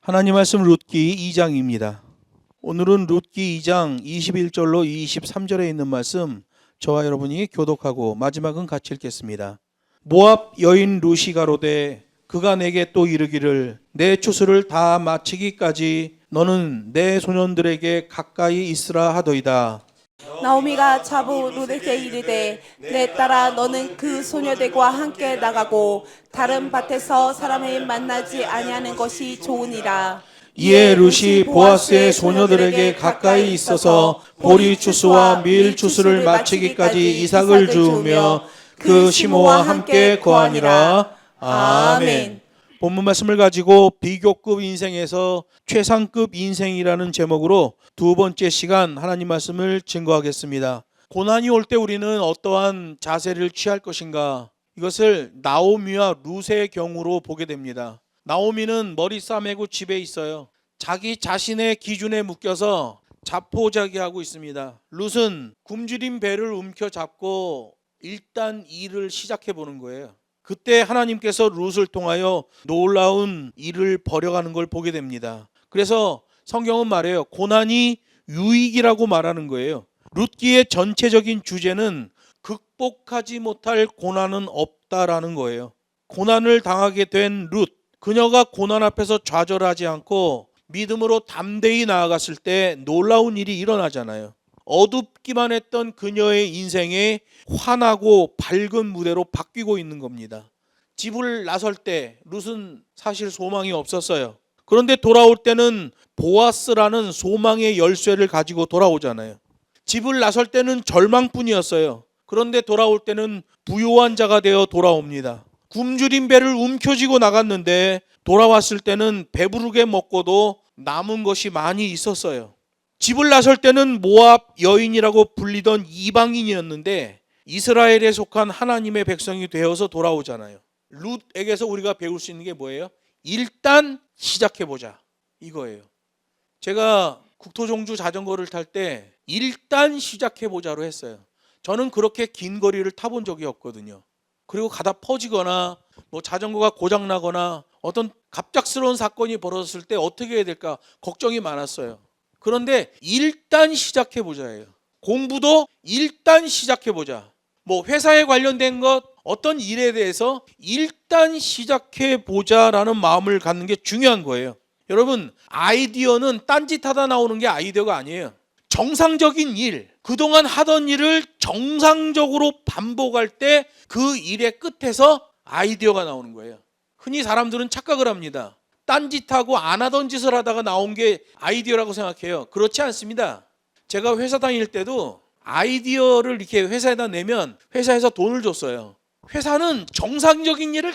하나님 말씀 룻기 2장입니다. 오늘은 룻기 2장 21절로 23절에 있는 말씀 저와 여러분이 교독하고 마지막은 같이 읽겠습니다. 모압 여인 룻이 가로되 그가 내게 또 이르기를 내 추수를 다 마치기까지 너는 내 소년들에게 가까이 있으라 하더이다. 나오미가 자부 룻에게 이르되 내 딸아 너는 그 소녀들과 함께 나가고 다른 밭에서 사람을 만나지 아니하는 것이 좋으니라. 이에 룻이 보아스의 소녀들에게 가까이 있어서 보리 추수와 밀 추수를 마치기까지 이삭을 주우며 그 시모와 함께 거하니라. 아멘. 본문 말씀을 가지고 비교급 인생에서 최상급 인생이라는 제목으로 두 번째 시간 하나님 말씀을 증거하겠습니다. 고난이 올 때 우리는 어떠한 자세를 취할 것인가? 이것을 나오미와 룻의 경우로 보게 됩니다. 나오미는 머리 싸매고 집에 있어요. 자기 자신의 기준에 묶여서 자포자기하고 있습니다. 룻은 굶주린 배를 움켜잡고 일단 일을 시작해 보는 거예요. 그때 하나님께서 룻을 통하여 놀라운 일을 벌여가는 걸 보게 됩니다. 그래서 성경은 말해요. 고난이 유익이라고 말하는 거예요. 룻기의 전체적인 주제는 극복하지 못할 고난은 없다라는 거예요. 고난을 당하게 된 룻, 그녀가 고난 앞에서 좌절하지 않고 믿음으로 담대히 나아갔을 때 놀라운 일이 일어나잖아요. 어둡기만 했던 그녀의 인생에 환하고 밝은 무대로 바뀌고 있는 겁니다. 집을 나설 때 룻은 사실 소망이 없었어요. 그런데 돌아올 때는 보아스라는 소망의 열쇠를 가지고 돌아오잖아요. 집을 나설 때는 절망뿐이었어요. 그런데 돌아올 때는 부요한 자가 되어 돌아옵니다. 굶주린 배를 움켜쥐고 나갔는데 돌아왔을 때는 배부르게 먹고도 남은 것이 많이 있었어요. 집을 나설 때는 모압 여인이라고 불리던 이방인이었는데 이스라엘에 속한 하나님의 백성이 되어서 돌아오잖아요. 룻에게서 우리가 배울 수 있는 게 뭐예요? 일단 시작해보자, 이거예요. 제가 국토종주 자전거를 탈 때 일단 시작해보자로 했어요. 저는 그렇게 긴 거리를 타본 적이 없거든요. 그리고 가다 퍼지거나 자전거가 고장나거나 어떤 갑작스러운 사건이 벌어졌을 때 어떻게 해야 될까 걱정이 많았어요. 그런데 일단 시작해보자예요. 공부도 일단 시작해보자. 회사에 관련된 것, 어떤 일에 대해서 일단 시작해보자라는 마음을 갖는 게 중요한 거예요. 여러분, 아이디어는 딴짓하다 나오는 게 아이디어가 아니에요. 정상적인 일, 그동안 하던 일을 정상적으로 반복할 때 그 일의 끝에서 아이디어가 나오는 거예요. 흔히 사람들은 착각을 합니다. 딴짓하고 안 하던 짓을 하다가 나온 게 아이디어라고 생각해요. 그렇지 않습니다. 제가 회사 다닐 때도 아이디어를 이렇게 회사에다 내면 회사에서 돈을 줬어요. 회사는 정상적인 일을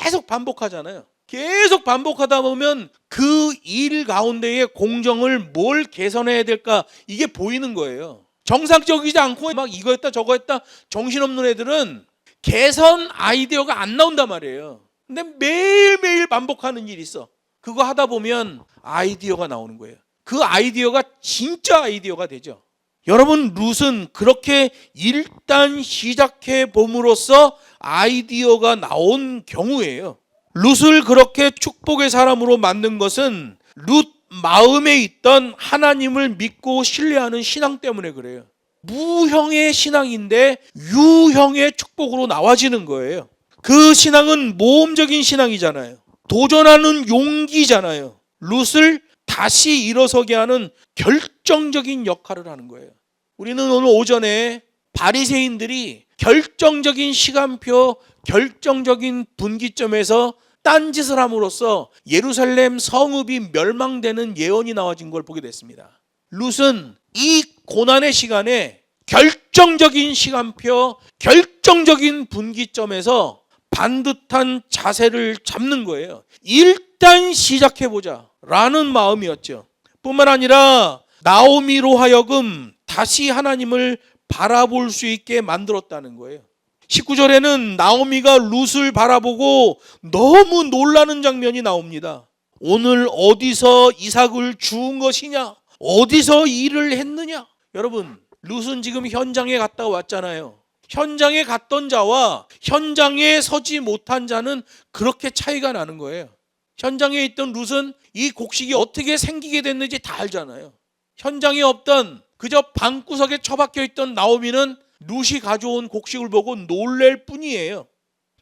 계속 반복하잖아요. 계속 반복하다 보면 그 일 가운데의 공정을 뭘 개선해야 될까 이게 보이는 거예요. 정상적이지 않고 막 이거 했다 저거 했다 정신없는 애들은 개선 아이디어가 안 나온단 말이에요. 근데 매일매일 반복하는 일이 있어. 그거 하다 보면 아이디어가 나오는 거예요. 그 아이디어가 진짜 아이디어가 되죠. 여러분, 룻은 그렇게 일단 시작해 봄으로써 아이디어가 나온 경우예요. 룻을 그렇게 축복의 사람으로 만든 것은 룻 마음에 있던 하나님을 믿고 신뢰하는 신앙 때문에 그래요. 무형의 신앙인데 유형의 축복으로 나와지는 거예요. 그 신앙은 모험적인 신앙이잖아요. 도전하는 용기잖아요. 룻을 다시 일어서게 하는 결정적인 역할을 하는 거예요. 우리는 오늘 오전에 바리새인들이 결정적인 시간표, 결정적인 분기점에서 딴짓을 함으로써 예루살렘 성읍이 멸망되는 예언이 나와진 걸 보게 됐습니다. 룻은 이 고난의 시간에 결정적인 시간표, 결정적인 분기점에서 반듯한 자세를 잡는 거예요. 일단 시작해보자 라는 마음이었죠. 뿐만 아니라 나오미로 하여금 다시 하나님을 바라볼 수 있게 만들었다는 거예요. 19절에는 나오미가 룻을 바라보고 너무 놀라는 장면이 나옵니다. 오늘 어디서 이삭을 주운 것이냐? 어디서 일을 했느냐? 여러분, 룻은 지금 현장에 갔다 왔잖아요. 현장에 갔던 자와 현장에 서지 못한 자는 그렇게 차이가 나는 거예요. 현장에 있던 룻은 이 곡식이 어떻게 생기게 됐는지 다 알잖아요. 현장에 없던 그저 방구석에 처박혀 있던 나오미는 룻이 가져온 곡식을 보고 놀랄 뿐이에요.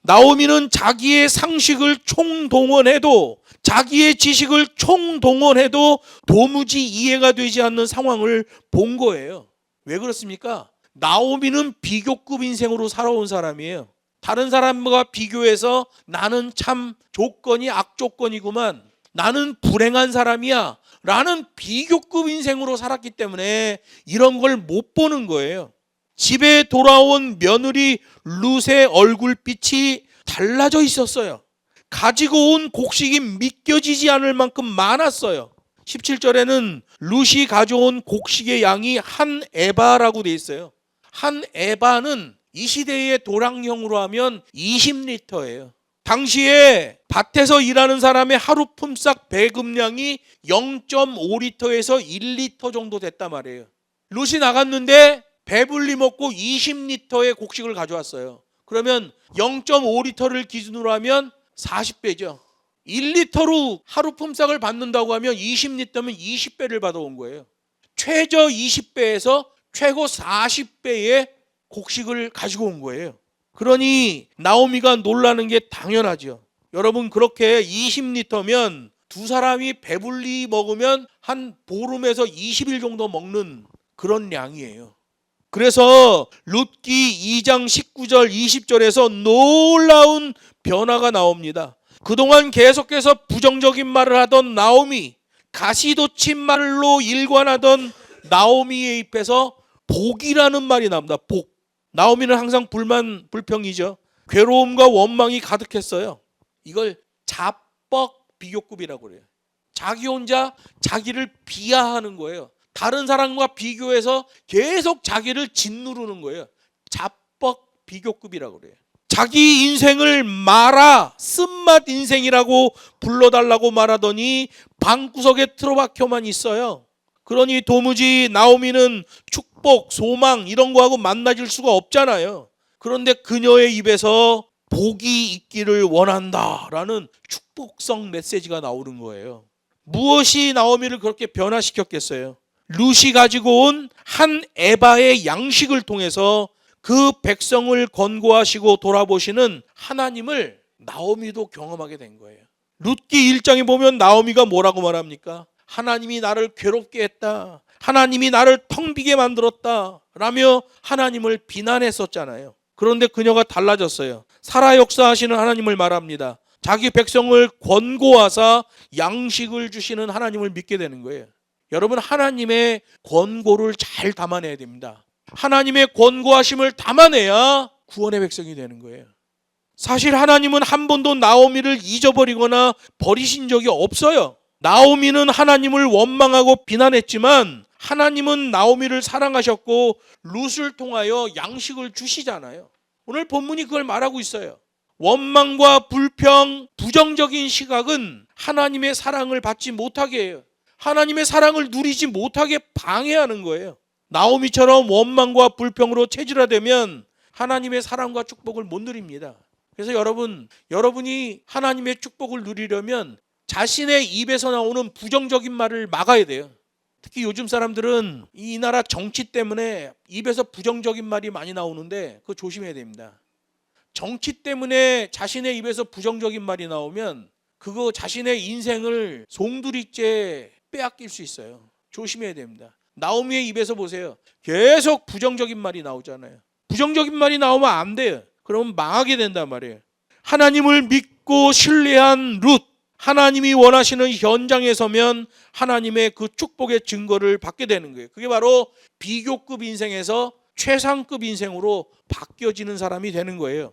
나오미는 자기의 상식을 총동원해도, 자기의 지식을 총동원해도 도무지 이해가 되지 않는 상황을 본 거예요. 왜 그렇습니까? 나오미는 비교급 인생으로 살아온 사람이에요. 다른 사람과 비교해서 나는 참 조건이 악조건이구만, 나는 불행한 사람이야 라는 비교급 인생으로 살았기 때문에 이런 걸 못 보는 거예요. 집에 돌아온 며느리 룻의 얼굴빛이 달라져 있었어요. 가지고 온 곡식이 믿겨지지 않을 만큼 많았어요. 17절에는 룻이 가져온 곡식의 양이 한 에바라고 돼 있어요. 한 에바는 이 시대의 도량형으로 하면 20리터예요. 당시에 밭에서 일하는 사람의 하루 품삯 배급량이 0.5리터에서 1리터 정도 됐단 말이에요. 룻이 나갔는데 배불리 먹고 20리터의 곡식을 가져왔어요. 그러면 0.5리터를 기준으로 하면 40배죠. 1리터로 하루 품삯을 받는다고 하면 20리터면 20배를 받아온 거예요. 최저 20배에서 최고 40배의 곡식을 가지고 온 거예요. 그러니 나오미가 놀라는 게 당연하죠. 여러분, 그렇게 20리터면 두 사람이 배불리 먹으면 한 보름에서 20일 정도 먹는 그런 양이에요. 그래서 룻기 2장 19절 20절에서 놀라운 변화가 나옵니다. 그동안 계속해서 부정적인 말을 하던 나오미, 가시돋친 말로 일관하던 나오미의 입에서 복이라는 말이 나옵니다. 복. 나오미는 항상 불만 불평이죠. 괴로움과 원망이 가득했어요. 이걸 자뻑 비교급이라고 그래요. 자기 혼자 자기를 비하하는 거예요. 다른 사람과 비교해서 계속 자기를 짓누르는 거예요. 자뻑 비교급이라고 그래요. 자기 인생을 마라, 쓴맛 인생이라고 불러달라고 말하더니 방구석에 틀어박혀만 있어요. 그러니 도무지 나오미는 축복, 소망 이런 거하고 만나질 수가 없잖아요. 그런데 그녀의 입에서 복이 있기를 원한다라는 축복성 메시지가 나오는 거예요. 무엇이 나오미를 그렇게 변화시켰겠어요? 룻이 가지고 온 한 에바의 양식을 통해서 그 백성을 권고하시고 돌아보시는 하나님을 나오미도 경험하게 된 거예요. 룻기 1장에 보면 나오미가 뭐라고 말합니까? 하나님이 나를 괴롭게 했다, 하나님이 나를 텅 비게 만들었다 라며 하나님을 비난했었잖아요. 그런데 그녀가 달라졌어요. 살아 역사하시는 하나님을 말합니다. 자기 백성을 권고하사 양식을 주시는 하나님을 믿게 되는 거예요. 여러분, 하나님의 권고를 잘 담아내야 됩니다. 하나님의 권고하심을 담아내야 구원의 백성이 되는 거예요. 사실 하나님은 한 번도 나오미를 잊어버리거나 버리신 적이 없어요. 나오미는 하나님을 원망하고 비난했지만 하나님은 나오미를 사랑하셨고 룻을 통하여 양식을 주시잖아요. 오늘 본문이 그걸 말하고 있어요. 원망과 불평, 부정적인 시각은 하나님의 사랑을 받지 못하게 해요. 하나님의 사랑을 누리지 못하게 방해하는 거예요. 나오미처럼 원망과 불평으로 체질화되면 하나님의 사랑과 축복을 못 누립니다. 그래서 여러분이 하나님의 축복을 누리려면 자신의 입에서 나오는 부정적인 말을 막아야 돼요. 특히 요즘 사람들은 이 나라 정치 때문에 입에서 부정적인 말이 많이 나오는데 그거 조심해야 됩니다. 정치 때문에 자신의 입에서 부정적인 말이 나오면 그거 자신의 인생을 송두리째 빼앗길 수 있어요. 조심해야 됩니다. 나오미의 입에서 보세요. 계속 부정적인 말이 나오잖아요. 부정적인 말이 나오면 안 돼요. 그러면 망하게 된단 말이에요. 하나님을 믿고 신뢰한 룻, 하나님이 원하시는 현장에 서면 하나님의 그 축복의 증거를 받게 되는 거예요. 그게 바로 비교급 인생에서 최상급 인생으로 바뀌어지는 사람이 되는 거예요.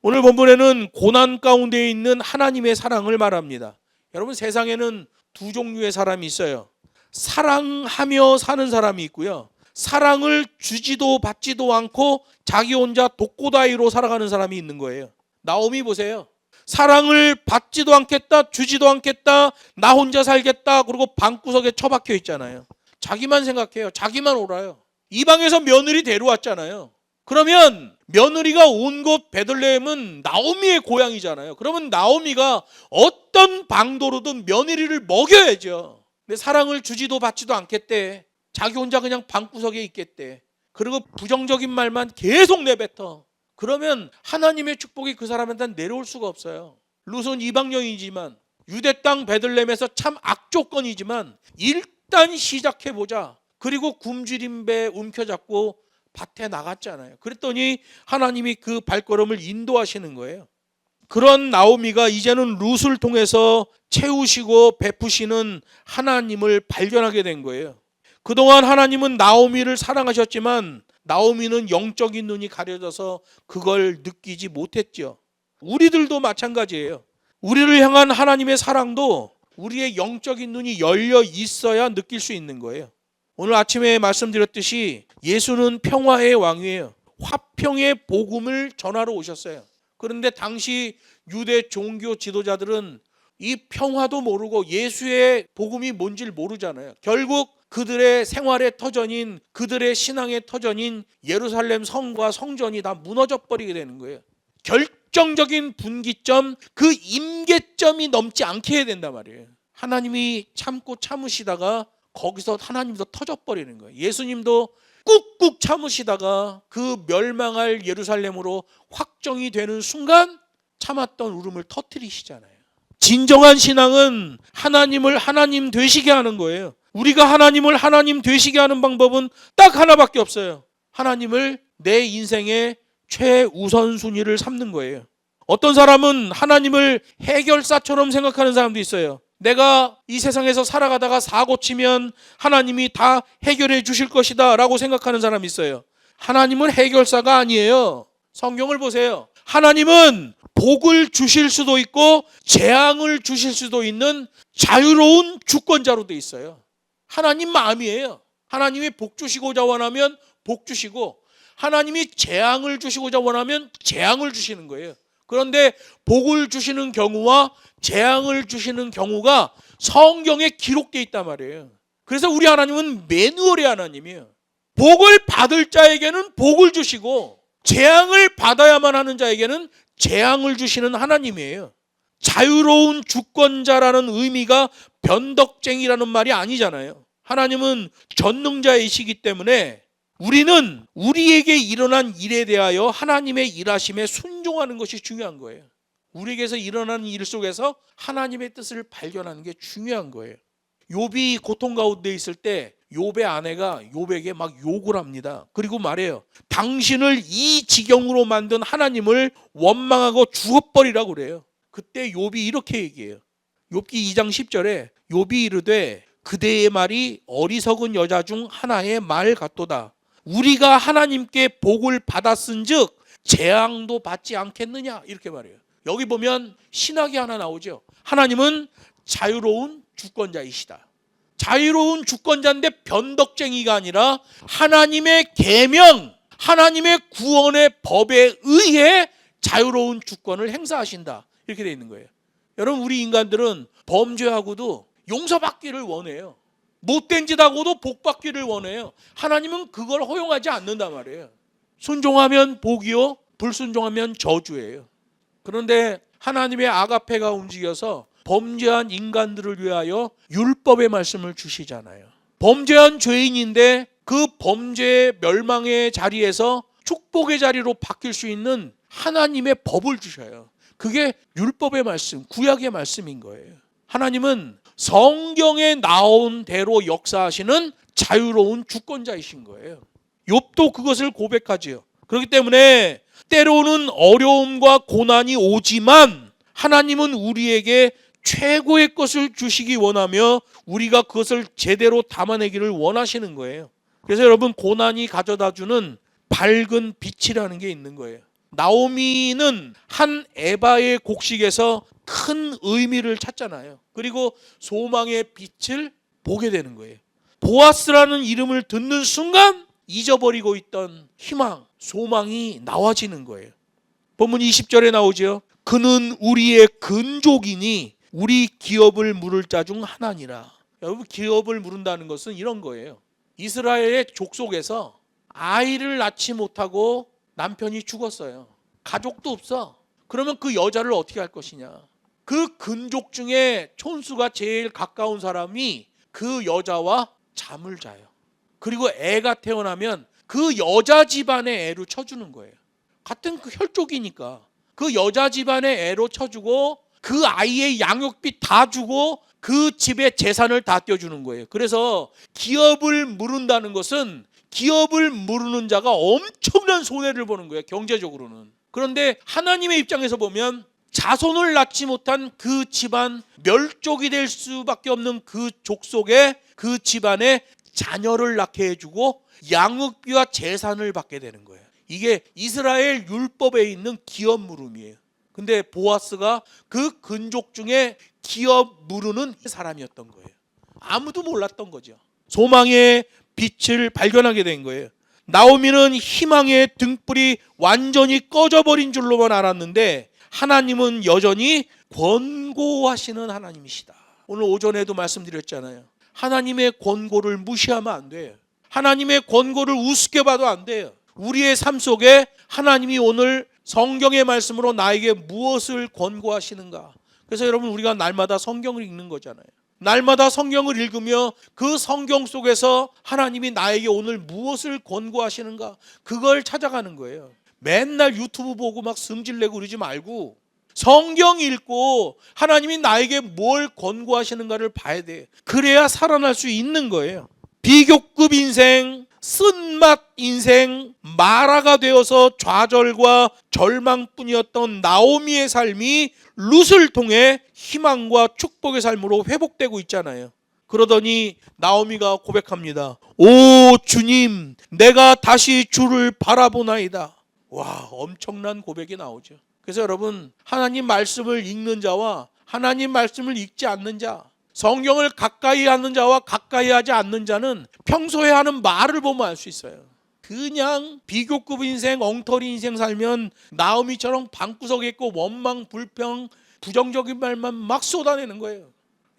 오늘 본문에는 고난 가운데 있는 하나님의 사랑을 말합니다. 여러분, 세상에는 두 종류의 사람이 있어요. 사랑하며 사는 사람이 있고요. 사랑을 주지도 받지도 않고 자기 혼자 독고다이로 살아가는 사람이 있는 거예요. 나오미 보세요. 사랑을 받지도 않겠다, 주지도 않겠다, 나 혼자 살겠다, 그리고 방구석에 처박혀 있잖아요. 자기만 생각해요. 자기만 옳아요. 이방에서 며느리 데려왔잖아요. 그러면 며느리가 온 곳 베들레헴은 나오미의 고향이잖아요. 그러면 나오미가 어떤 방도로든 며느리를 먹여야죠. 근데 사랑을 주지도 받지도 않겠대. 자기 혼자 그냥 방구석에 있겠대. 그리고 부정적인 말만 계속 내뱉어. 그러면 하나님의 축복이 그 사람한테 내려올 수가 없어요. 룻은 이방 여인이지만 유대 땅 베들레헴에서 참 악조건이지만 일단 시작해보자. 그리고 굶주린 배 움켜잡고 밭에 나갔잖아요. 그랬더니 하나님이 그 발걸음을 인도하시는 거예요. 그런 나오미가 이제는 룻을 통해서 채우시고 베푸시는 하나님을 발견하게 된 거예요. 그동안 하나님은 나오미를 사랑하셨지만 나오미는 영적인 눈이 가려져서 그걸 느끼지 못했죠. 우리들도 마찬가지예요. 우리를 향한 하나님의 사랑도 우리의 영적인 눈이 열려 있어야 느낄 수 있는 거예요. 오늘 아침에 말씀드렸듯이 예수는 평화의 왕이에요. 화평의 복음을 전하러 오셨어요. 그런데 당시 유대 종교 지도자들은 이 평화도 모르고 예수의 복음이 뭔지를 모르잖아요. 결국 그들의 생활의 터전인, 그들의 신앙의 터전인 예루살렘 성과 성전이 다 무너져 버리게 되는 거예요. 결정적인 분기점, 그 임계점이 넘지 않게 해야 된단 말이에요. 하나님이 참고 참으시다가 거기서 하나님도 터져버리는 거예요. 예수님도 꾹꾹 참으시다가 그 멸망할 예루살렘으로 확정이 되는 순간 참았던 울음을 터뜨리시잖아요. 진정한 신앙은 하나님을 하나님 되시게 하는 거예요. 우리가 하나님을 하나님 되시게 하는 방법은 딱 하나밖에 없어요. 하나님을 내 인생의 최우선순위를 삼는 거예요. 어떤 사람은 하나님을 해결사처럼 생각하는 사람도 있어요. 내가 이 세상에서 살아가다가 사고 치면 하나님이 다 해결해 주실 것이다 라고 생각하는 사람이 있어요. 하나님은 해결사가 아니에요. 성경을 보세요. 하나님은 복을 주실 수도 있고 재앙을 주실 수도 있는 자유로운 주권자로 돼 있어요. 하나님 마음이에요. 하나님이 복 주시고자 원하면 복 주시고 하나님이 재앙을 주시고자 원하면 재앙을 주시는 거예요. 그런데 복을 주시는 경우와 재앙을 주시는 경우가 성경에 기록되어 있단 말이에요. 그래서 우리 하나님은 매뉴얼의 하나님이에요. 복을 받을 자에게는 복을 주시고 재앙을 받아야만 하는 자에게는 재앙을 주시는 하나님이에요. 자유로운 주권자라는 의미가 변덕쟁이라는 말이 아니잖아요. 하나님은 전능자이시기 때문에 우리는 우리에게 일어난 일에 대하여 하나님의 일하심에 순종하는 것이 중요한 거예요. 우리에게서 일어나는 일 속에서 하나님의 뜻을 발견하는 게 중요한 거예요. 욥이 고통 가운데 있을 때 욥의 아내가 욥에게 막 욕을 합니다. 그리고 말해요. 당신을 이 지경으로 만든 하나님을 원망하고 죽어버리라고 그래요. 그때 욥이 이렇게 얘기해요. 욥기 2장 10절에 욥이 이르되 그대의 말이 어리석은 여자 중 하나의 말 같도다. 우리가 하나님께 복을 받았은즉 재앙도 받지 않겠느냐 이렇게 말해요. 여기 보면 신학이 하나 나오죠. 하나님은 자유로운 주권자이시다. 자유로운 주권자인데 변덕쟁이가 아니라 하나님의 계명, 하나님의 구원의 법에 의해 자유로운 주권을 행사하신다. 이렇게 되어 있는 거예요. 여러분 우리 인간들은 범죄하고도 용서받기를 원해요. 못된 짓 하고도 복받기를 원해요. 하나님은 그걸 허용하지 않는단 말이에요. 순종하면 복이요, 불순종하면 저주예요. 그런데 하나님의 아가페가 움직여서 범죄한 인간들을 위하여 율법의 말씀을 주시잖아요. 범죄한 죄인인데 그 범죄의 멸망의 자리에서 축복의 자리로 바뀔 수 있는 하나님의 법을 주셔요. 그게 율법의 말씀, 구약의 말씀인 거예요. 하나님은 성경에 나온 대로 역사하시는 자유로운 주권자이신 거예요. 욥도 그것을 고백하지요. 그렇기 때문에 때로는 어려움과 고난이 오지만 하나님은 우리에게 최고의 것을 주시기 원하며 우리가 그것을 제대로 담아내기를 원하시는 거예요. 그래서 여러분 고난이 가져다주는 밝은 빛이라는 게 있는 거예요. 나오미는 한 에바의 곡식에서 큰 의미를 찾잖아요. 그리고 소망의 빛을 보게 되는 거예요. 보아스라는 이름을 듣는 순간 잊어버리고 있던 희망, 소망이 나와지는 거예요. 본문 20절에 나오죠. 그는 우리의 근족이니 우리 기업을 물을 자 중 하나니라. 여러분 기업을 물은다는 것은 이런 거예요. 이스라엘의 족속에서 아이를 낳지 못하고 남편이 죽었어요. 가족도 없어. 그러면 그 여자를 어떻게 할 것이냐. 그 근족 중에 촌수가 제일 가까운 사람이 그 여자와 잠을 자요. 그리고 애가 태어나면 그 여자 집안의 애로 쳐주는 거예요. 같은 그 혈족이니까 그 여자 집안의 애로 쳐주고 그 아이의 양육비 다 주고 그 집의 재산을 다 떼어주는 거예요. 그래서 기업을 물은다는 것은 기업을 물는 자가 엄청난 손해를 보는 거예요. 경제적으로는. 그런데 하나님의 입장에서 보면 자손을 낳지 못한 그 집안, 멸족이 될 수밖에 없는 그 족속에 그 집안에 자녀를 낳게 해주고 양육비와 재산을 받게 되는 거예요. 이게 이스라엘 율법에 있는 기업 물음이에요. 근데 보아스가 그 근족 중에 기업 물으는 사람이었던 거예요. 아무도 몰랐던 거죠. 소망의 빛을 발견하게 된 거예요. 나오미는 희망의 등불이 완전히 꺼져버린 줄로만 알았는데 하나님은 여전히 권고하시는 하나님이시다. 오늘 오전에도 말씀드렸잖아요. 하나님의 권고를 무시하면 안 돼요. 하나님의 권고를 우습게 봐도 안 돼요. 우리의 삶 속에 하나님이 오늘 성경의 말씀으로 나에게 무엇을 권고하시는가. 그래서 여러분 우리가 날마다 성경을 읽는 거잖아요. 날마다 성경을 읽으며 그 성경 속에서 하나님이 나에게 오늘 무엇을 권고하시는가 그걸 찾아가는 거예요. 맨날 유튜브 보고 막 승질내고 그러지 말고 성경 읽고 하나님이 나에게 뭘 권고하시는가를 봐야 돼. 그래야 살아날 수 있는 거예요. 비교급 인생, 쓴맛 인생, 마라가 되어서 좌절과 절망뿐이었던 나오미의 삶이 룻을 통해 희망과 축복의 삶으로 회복되고 있잖아요. 그러더니 나오미가 고백합니다. 오 주님, 내가 다시 주를 바라보나이다. 와, 엄청난 고백이 나오죠. 그래서 여러분, 하나님 말씀을 읽는 자와 하나님 말씀을 읽지 않는 자, 성경을 가까이 하는 자와 가까이 하지 않는 자는 평소에 하는 말을 보면 알 수 있어요. 그냥 비교급 인생, 엉터리 인생 살면 나오미처럼 방구석에 있고 원망, 불평, 부정적인 말만 막 쏟아내는 거예요.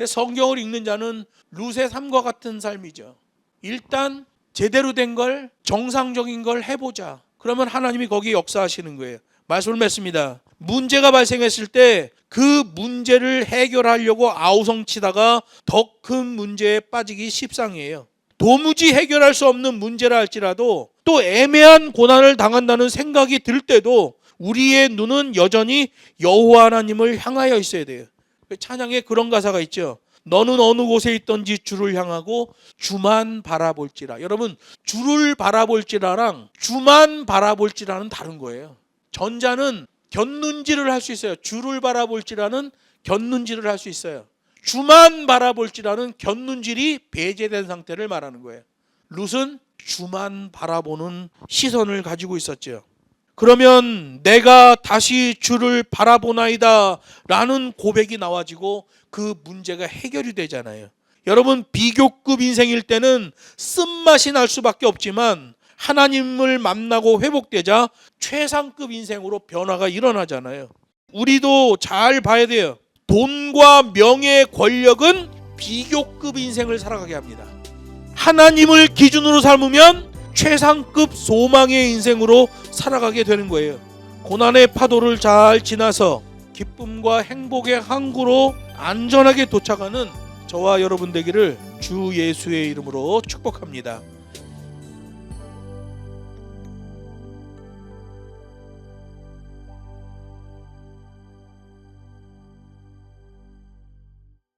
성경을 읽는 자는 룻의 삶과 같은 삶이죠. 일단 제대로 된 걸, 정상적인 걸 해보자. 그러면 하나님이 거기에 역사하시는 거예요. 말씀을 맺습니다. 문제가 발생했을 때 그 문제를 해결하려고 아우성치다가 더 큰 문제에 빠지기 십상이에요. 도무지 해결할 수 없는 문제라 할지라도 또 애매한 고난을 당한다는 생각이 들 때도 우리의 눈은 여전히 여호와 하나님을 향하여 있어야 돼요. 찬양에 그런 가사가 있죠. 너는 어느 곳에 있든지 주를 향하고 주만 바라볼지라. 여러분, 주를 바라볼지라랑 주만 바라볼지라는 다른 거예요. 전자는 곁눈질을 할 수 있어요. 주를 바라볼지라는 곁눈질을 할 수 있어요. 주만 바라볼지라는 곁눈질이 배제된 상태를 말하는 거예요. 룻은 주만 바라보는 시선을 가지고 있었죠. 그러면 내가 다시 주를 바라보나이다 라는 고백이 나와지고 그 문제가 해결이 되잖아요. 여러분, 비교급 인생일 때는 쓴맛이 날 수밖에 없지만 하나님을 만나고 회복되자 최상급 인생으로 변화가 일어나잖아요. 우리도 잘 봐야 돼요. 돈과 명예, 권력은 비교급 인생을 살아가게 합니다. 하나님을 기준으로 삼으면 최상급 소망의 인생으로 살아가게 되는 거예요. 고난의 파도를 잘 지나서 기쁨과 행복의 항구로 안전하게 도착하는 저와 여러분 되기를 주 예수의 이름으로 축복합니다.